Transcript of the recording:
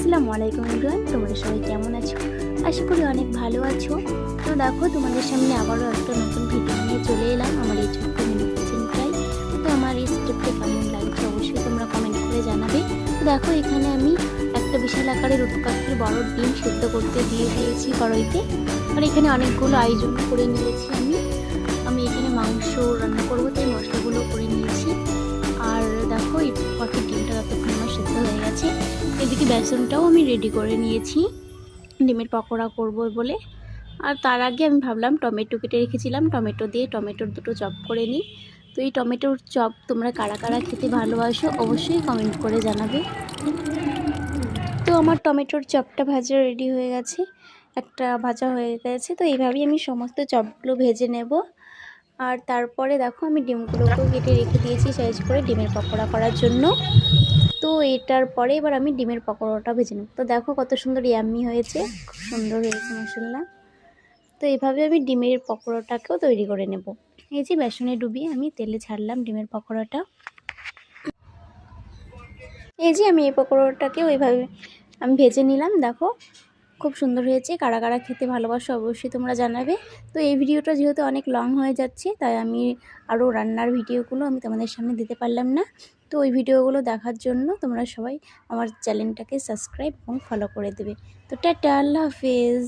আসসালামু আলাইকুম এভরিওয়ান, তোমরা সবাই কেমন আছো? আশা করি অনেক ভালো আছো। তো দেখো, তোমাদের সামনে আবারও একটা নতুন ভিডিও নিয়ে চলে এলাম আমার এই ছোট্ট মিনি কিচেনটাই। তো আমার এই স্টেপটা কেমন লাগছে অবশ্যই তোমরা কমেন্ট করে জানাবে। তো দেখো, এখানে আমি একটা বিশাল আকারের রূপকাঠির বড় ডিম সেদ্ধ করতে দিয়ে দিয়েছি কড়াইতে। আর এখানে অনেকগুলো আয়োজন করে নিয়েছি আমি এখানে মাংস রান্না করবো, তাই মশলাগুলো করে নিয়েছি। আর দেখো, এই পাখির ডিমটা ততক্ষণ আমার সেদ্ধ হয়ে গেছে। এদিকে বেসনটাও আমি রেডি করে নিয়েছি ডিমের পকোড়া করব বলে। আর তার আগে আমি ভাবলাম টমেটো কেটে রেখেছিলাম, টমেটো দিয়ে টমেটোর দুটো চপ করে নিই। তো এই টমেটোর চপ তোমরা কারা কারা খেতে ভালোবাসো অবশ্যই কমেন্ট করে জানাবে। তো আমার টমেটোর চপটা ভাজা রেডি হয়ে গেছে, একটা ভাজা হয়ে গেছে। তো এইভাবেই আমি সমস্ত চপগুলো ভেজে নেব। আর তারপরে দেখো, আমি ডিমগুলোকেও কেটে রেখে দিয়েছি সাইজ করে ডিমের পকোড়া করার জন্য। তো এটার পরে এবার আমি ডিমের পকোড়াটা ভেজে নেব। তো দেখো কত সুন্দর ইয়াম্মি হয়েছে, খুব সুন্দর হয়েছে মাশাআল্লাহ। তো এইভাবে আমি ডিমের পকোড়াটাকেও তৈরি করে নেব। এই যে বেসনে ডুবিয়ে আমি তেলে ছাড়লাম ডিমের পকোড়াটা। এই যে আমি এই পকোড়াটাকেও এইভাবে আমি ভেজে নিলাম। দেখো খুব সুন্দর হয়েছে। কারা কারা খেতে ভালোবাসো অবশ্যই তোমরা জানাবে। তো এই ভিডিওটা যেহেতু অনেক লং হয়ে যাচ্ছে, তাই আমি আরও রান্নার ভিডিওগুলো আমি তোমাদের সামনে দিতে পারলাম না। তো ওই ভিডিওগুলো দেখার জন্য তোমরা সবাই আমার চ্যানেলটাকে সাবস্ক্রাইব এবং ফলো করে দেবে। তো টাটা, আল্লাহ হাফেজ।